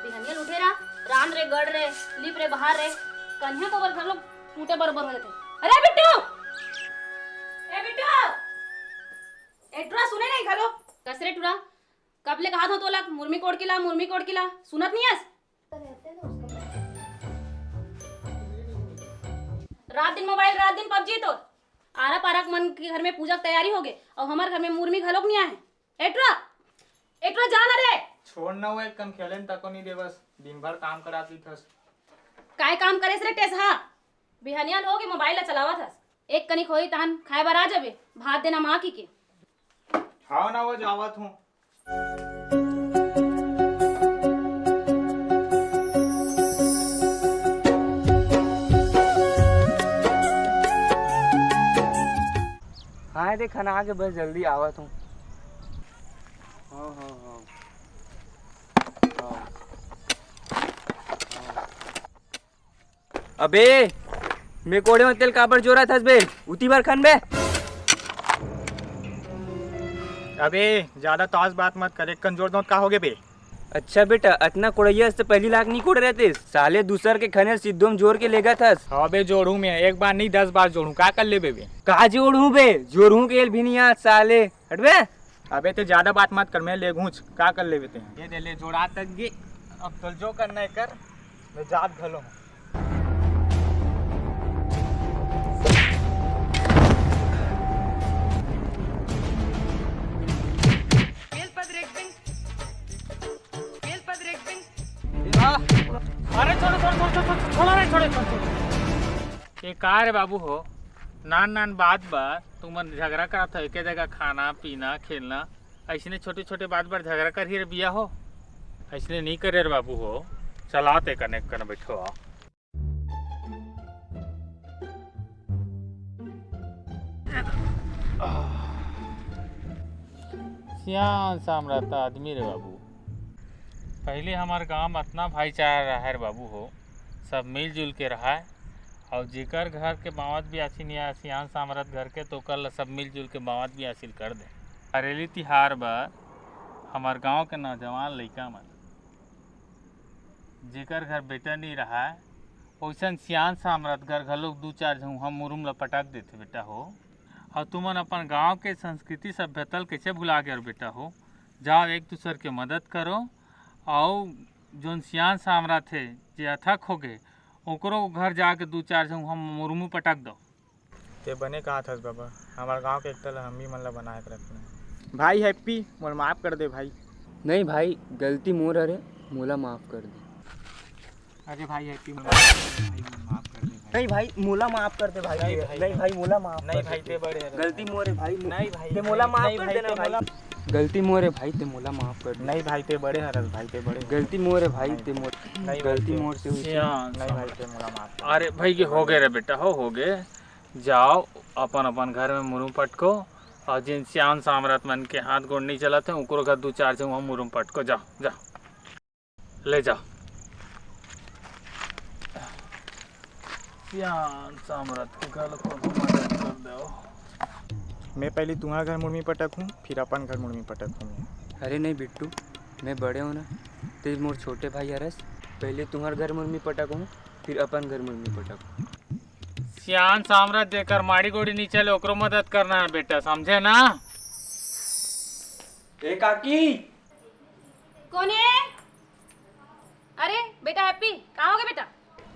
बिहनियल उठे रहा रान रे गड़ रे लिप रे बाहर रे कन्या को घर लोग टूटे बरोबर हो जाते। अरे बिट्टू ए बिट्टू ए टुरा सुने नहीं खा लो कसरे टुरा कब ले कहा था तो लग मुर्मी कोड़ किला सुनत नहीं है। रात दिन मोबाइल रात दिन पबजी तो आरा पारक मन के घर में पूजा की तैयारी हो गए और हमारे घर में मुर्मी घलोक नहीं आए। एटरा जाना रे छोड़ना हुआ कम खेलेन तको नहीं दे बस दिन भर काम कराती थस। काय काम करे रे टेसा बिहनिया लोगे मोबाइल चलावा थस एक कनिक होई तान खाए बार आ जाबे भात देना मां की के। हाँ ना वो जावत हूँ। हाँ देख खाना आके बस जल्दी आवत हूँ। अबे मैं कोड़े में तेल काबर जोरा थस बे उती बार खन बे। अबे ज्यादा ताज बात मत करे कमजोर दो का होगे बे। अच्छा बेटा इतना कोड़ैया से पहली लाख नहीं कोड़ रहे थे साले दूसर के खनेर सिद्धों में जोड़ के लेगा थस। हाँ बे जोड़ू मैं एक बार नहीं 10 बार जोड़ू का कर ले बे कहा जोड़ू बे जोड़ू के भी नहीं याद साले हट बे। अबे ते ज्यादा बात मत कर मैं ले घूच का कर ले बेते ये दे ले जोड़ा तक गे अब तो जो करना है कर मैं जात घलो हूँ। अरे छोड़ो ये कार है बाबू हो नान बात तुम झगड़ा करा था एक जगह खाना पीना खेलना ऐसे छोटे छोटे बात पर झगड़ा कर ही बिया हो ऐसे नहीं करे रे बाबू हो चलाते करने कर बैठो। सियान सामराता आदमी रे बाबू पहले हमारे गांव में इतना भाईचारा रहा है बाबू हो सब मिलजुल के रहा है और जेकर घर के बावत भी आसिन या सियान सामरत घर के तो कल सब मिलजुल के बावत भी हासिल कर दे। हरेली तिहार पर हमार गांव के नौजवान लड़का मन जेकर घर बेटा नहीं रहा है वैसन सियान सामरत घर घलोक 2-4 झूँ हम मुरुम ला पटक देते बेटा हो। और तुमन अपन गांव के संस्कृति सभ्यता कैसे भुला गए बेटा हो जाओ एक दूसरे के मदद करो और जोन सियान सामरा थे जे अथक हो गए ओकरो घर जाके 2-4 झूँ हम मुर्मू पटक दो। ते बने कहा था बाबा हमारे गांव के एक तल हम ही मन ला बनाए के रखना भाई हैप्पी मोर माफ कर दे भाई। नहीं भाई गलती मोर अरे मोला माफ कर दे। अरे भाई हैप्पी माफ कर दे नहीं भाई मोला माफ कर दे भाई। नहीं भाई मोला माफ नहीं भाई ते बड़े गलती मोरे भाई नहीं भाई ते मोला माफ कर देना भाई गलती मोरे भाई ते मोला माफ कर दे। नहीं भाई ते बड़े हरस भाई ते बड़े गलती मोरे भाई ते मोर नहीं गलती मोर से हुई नहीं भाई ते मोला माफ। अरे भाई ये हो गए रे बेटा हो गए जाओ अपन अपन घर में मुरुम पटको और जिन सियान सामरात मन के हाथ गोड़ नहीं चलाते उनको घर 2-4 झूँ हम मुरुम पटको जाओ जाओ ले जाओ। सियान सामरात के घर को मदद कर दो। मैं पहले तुम्हारा घर मुर्मी पटक हूँ फिर अपन घर मुर्मी पटक हूँ। अरे नहीं बिट्टू मैं बड़े हूँ ना तेज मोर छोटे भाई हरस पहले तुम्हारे घर मुर्मी पटक हूँ फिर अपन घर मुर्मी पटक। सियान सामरात देकर माड़ी गोड़ी नहीं चले ओकरो मदद करना है बेटा समझे ना। ए काकी कौन है? अरे बेटा हैप्पी कहाँ हो गए बेटा?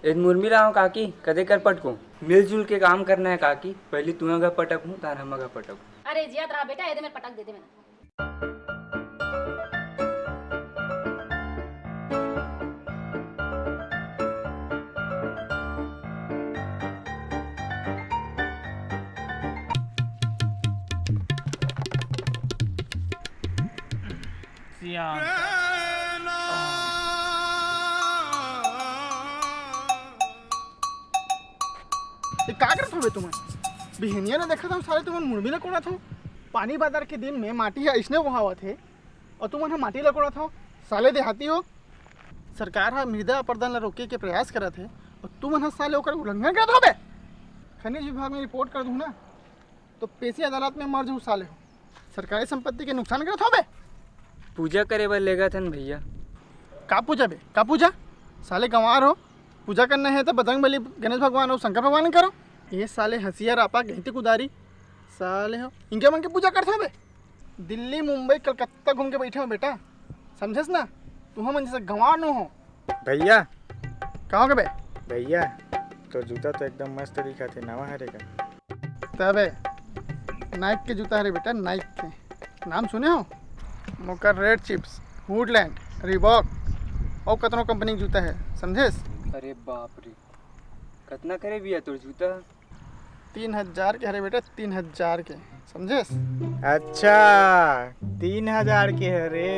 एक मुर्मी रहा हूँ काकी कदे कर पटको मिलजुल के काम करना है काकी पहले तुम्हें घर पटक हूँ तार हम घर पटक। अरे जियात रहा बेटा ये मेरे पटक दे दे मैंने। सियान क्या करत हो तुम्हें बिहनिया ने देखा था साले तुमन मुर्मी ला कोड़ा था पानी बादर के दिन में माटी है इसने बहावत है और तुमन माटी ला कोड़ा था साले देहाती हो। सरकार हा मृदा अपरदन ला रोके के प्रयास करत है और तुमन साले ओकर उल्लंघन करत होबे। खनिज विभाग में रिपोर्ट कर दूँ ना तो पेशी अदालत में मर जाऊँ साले हो सरकारी संपत्ति के नुकसान करत होबे। पूजा करे बर लेगा थन भैया का पूजा बे, का पूजा? साले गंवार हो, पूजा करना है तो बजरंग बली, गणेश भगवान और शंकर भगवान करो। ये साले हंसिया रापा गहती कुदारी साले हो, इनके मन के पूजा करते हो बे। दिल्ली मुंबई कलकत्ता घूम के बैठे हो बेटा, समझस ना? तू हम जैसे गंवार न हो। भैया कहाँ के बे? भैया तो जूता तो एकदम मस्त दिखा थे, नवा हरे का। तबे नाइक के जूता है रे बेटा, नाइक के। नाम सुने हो? Mokar, red chips, Woodland, Reebok और कतनो कंपनी के जूता है, समझेस? अरे बाप रे, कितना करे भैया तोर जूता? 3000 के हरे बेटा, 3000 के, समझेस? अच्छा 3000 के है रे।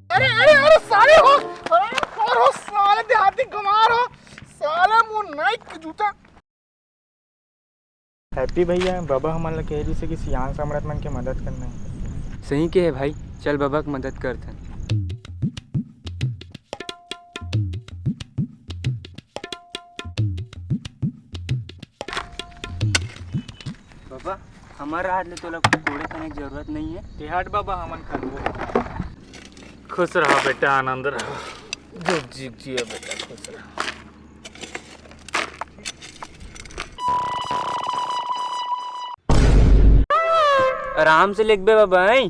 अरे अरे अरे साले हो, अरे कौन हो साले, देहाती गंवार हो साले, मुंह नाइक के जूता। हैप्पी भैया, बाबा हमारा कह रही से कि सियान सम्राट मन के मदद करना है। सही के है भाई, चल बाबा की मदद करते। बाबा हमारा हाथ ले तोला कोड़े करने की जरूरत नहीं है। तिहाट बाबा हमन कर खुश रहो बेटा, आनंद रहो, जो जीत जियो बेटा, खुश रहो। आराम से लिख बे बाबा। हैं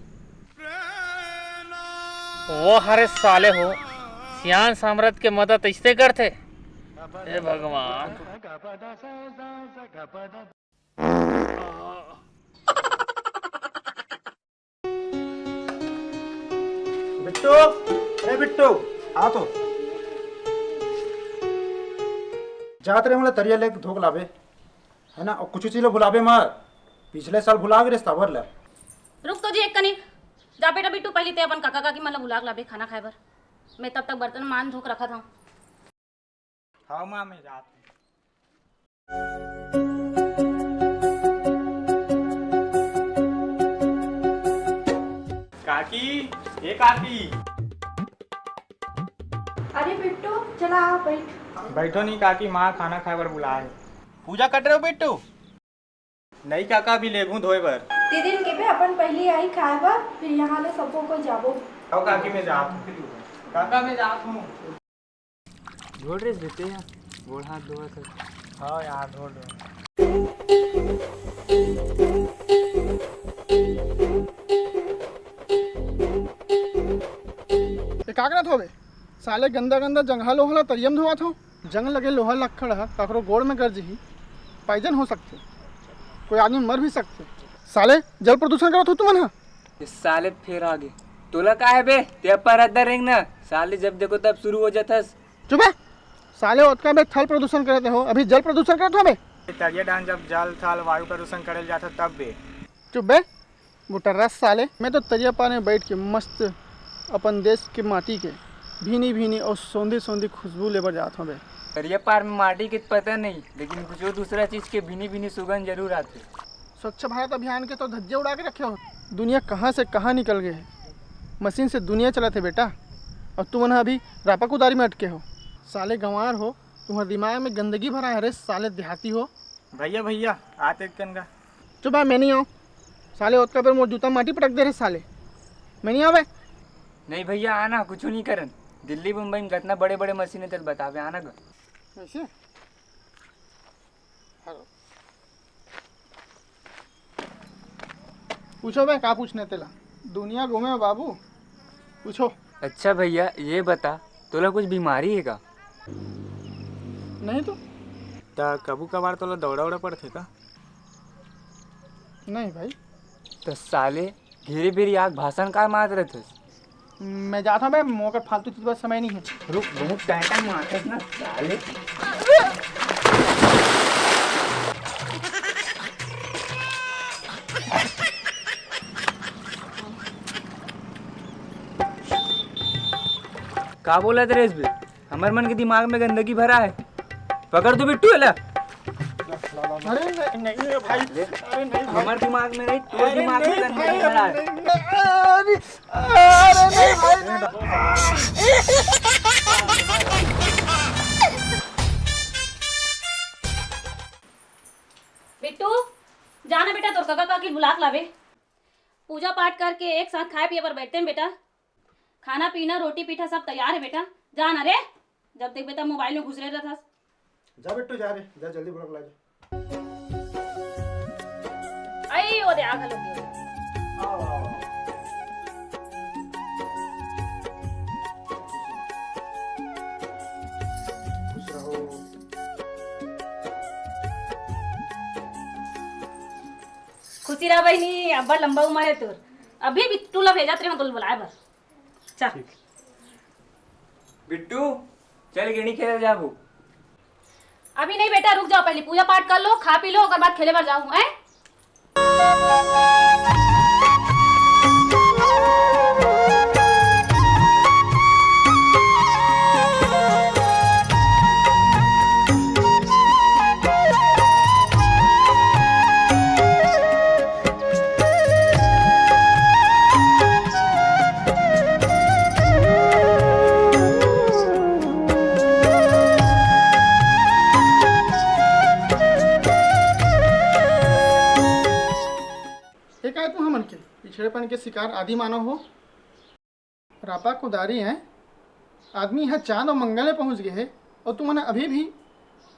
वो हरे साले हो, सियान साम्राज्य के मदद इससे करते। हे भगवान, बिट्टू, अरे बिट्टू आ तो जात रहे मतलब तरिया लेके धोक लावे है ना, और कुछ चीज भुलावे मत। पिछले साल भुला गए रिश्ता भर ले। रुक तो जी एक कनी, जा बेटा बिट्टू, पहले ते अपन काका काकी मतलब बुला लाबे खाना खाए बर। मैं तब तक बर्तन मान धोक रखा था। हाँ माँ मैं जात काकी, ये काकी अरे बिट्टू चला आ बैठ। बैठो नहीं काकी, माँ खाना खाए बर बुलाए। पूजा कर रहे हो बिट्टू? नहीं काका, भी लेगू धोए बर। दीदी के भी अपन पहले आई खाए बा, फिर यहाँ ले सबको को जाबो। आओ काकी मैं जात हूँ। काका मैं जात हूँ। धोड़ रेस देते हैं, गोड़ हाथ धोआ कर। हाँ यार धो दो। ये का करत होबे? साले गंदा गंदा जंगल लोहा तरियम धोआ था। जंग लगे लोहा लखड़ है, ककरो गोड़ में गर्ज ही पाइजन हो सकते, कोई आदमी मर भी सकते। साले जल प्रदूषण करत हो तुम ना। इस साले फिर आगे तोला का है बे, ते पर अदर रेंग ना साले, जब देखो तब शुरू हो जाथस। चुप है साले, ओतका बे थल प्रदूषण करते हो, अभी जल प्रदूषण करत हो बे। तरिया डांस जब जल थल वायु प्रदूषण करे जाता तब बे। चुप बे बुटर्रस साले। मैं तो तरिया पानी में बैठ के मस्त अपन देश के माटी के भीनी भीनी और सौंधी सौंधी खुशबू लेकर जाता हूँ बे। दरिया पार में माटी के पता नहीं, लेकिन कुछ और दूसरा चीज के भीनी भीनी सुगंध जरूर आते। स्वच्छ भारत अभियान के तो धज्जे उड़ा के रखे हो। दुनिया कहाँ से कहाँ निकल गए है, मशीन से दुनिया चलाते बेटा, और तुम ना अभी रापा कुदारी में अटके हो। साले गंवार हो, तुम्हारे दिमाग में गंदगी भरा है रे साले देहाती हो। भैया भैया आते कनगा। चुप है, मैं नहीं आऊँ साले। ओतका पर मोर जूता माटी पटक दे रहे साले, मैं नहीं आवे। नहीं भैया आना, कुछ नहीं करन। दिल्ली मुंबई में कितना बड़े बड़े मशीनें तेल बतावे, आना गा। ऐसे हेलो पूछो बे, का पूछने तेला? दुनिया घूमे हो बाबू, पूछो। अच्छा भैया ये बता, तोला कुछ बीमारी है का? नहीं तो कबू कबार तो दौड़ा उड़ा पड़ते का? नहीं भाई, तो साले घेरे बेरी आग भाषण का मार रहे थे। मैं जाता हूँ भाई, मौका फालतू चीज पर समय नहीं है। रुक बहुत टाइम मारते ना साले। का बोला तेरे इस पे? हमारे मन के दिमाग में गंदगी भरा है, पकड़ दो बिट्टू है। अरे नहीं नहीं भाई, अरे नहीं भाई, हमारे दिमाग में नहीं, तो दिमाग में गंदगी भरा है। अरे नहीं भाई। बिट्टू जाना बेटा, तो काका काकी बुला के लावे। पूजा पाठ करके एक साथ खाए पिए पर बैठते हैं बेटा। खाना पीना रोटी पीठा सब तैयार है बेटा। जा ना रे, जब देख बेटा मोबाइल में घुस रहे था। जा बिट्टू जा रे, जा जल्दी बुला ला जा। आई ओ दे आग लग गई। आओ आओ आओ। खुश रहो। खुशी रहा बहनी, अब बड़ लंबा उम्र है तोर। अभी बिट्टू ला भेजा तेरे को बुलाए बर। चल बिट्टू चल गेड़ी खेल जाबू। अभी नहीं बेटा, रुक जाओ, पहले पूजा पाठ कर लो, खा पी लो, और बाद खेले बर जाऊँ हैं। एक आए तुम हमन के पिछड़ेपन के शिकार आदि मानव हो। रापा कुदारी हैं, आदमी यहाँ चांद और मंगल में पहुँच गए है और तुमने अभी भी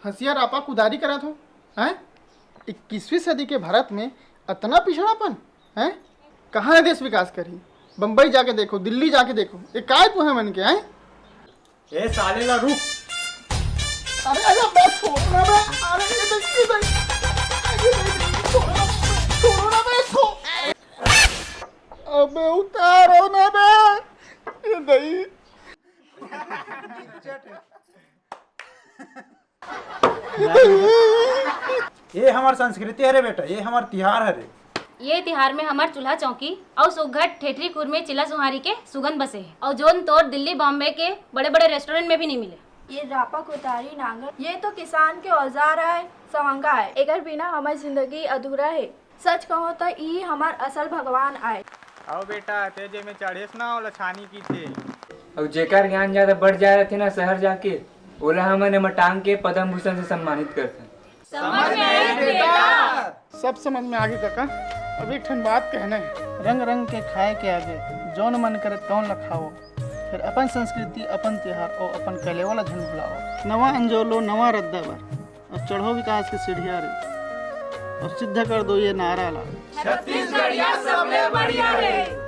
हंसिया रापा कुदारी करा हो हैं। 21वीं सदी के भारत में इतना पिछड़ापन है। कहाँ है देश विकास करी? बम्बई जाके देखो, दिल्ली जाके देखो। एक आए तुम हमन के हैं। ए साले ला रुक। अरे अरे मैं छोड़ना बे। अरे ये देखिए भाई, छोड़ना बे इसको। अबे उतारो ना बे, ये दही। ये हमार संस्कृति है रे बेटा, ये हमार तिहार है रे। ये तिहार में हमार चूल्हा चौकी और सुघट ठेठरी खुरमे चिल्ला सुहारी के सुगंध बसे है, और जोन तोड़ दिल्ली बॉम्बे के बड़े बड़े रेस्टोरेंट में भी नहीं मिले। ये रापा कुदारी नांगर ये तो किसान के औजार है, सवंगा है। एकर बिना हमारी जिंदगी अधूरा है। सच कहो तो ई हमार असल भगवान आए। आओ बेटा, तेजे में चढ़ेस ना और लछानी की थे। और जेकर ज्ञान ज्यादा बढ़ जा रहे थे ना शहर जाके, ओला हमने मटांग के पद्म भूषण से सम्मानित करते। समझ में आई बेटा? सब समझ में आगे काका। अब एक ठन बात कहना है, रंग रंग के खाए के आगे जौन मन करे तौन ल खाओ। फिर अपन संस्कृति, अपन त्योहार और अपन कले वाला झंड बुलाओ। नवा अंजोलो नवा रद्दा बर और चढ़ो विकास के सीढ़िया रे, और सिद्ध कर दो ये नारा ला। छत्तीसगढ़िया सबले बढ़िया रे।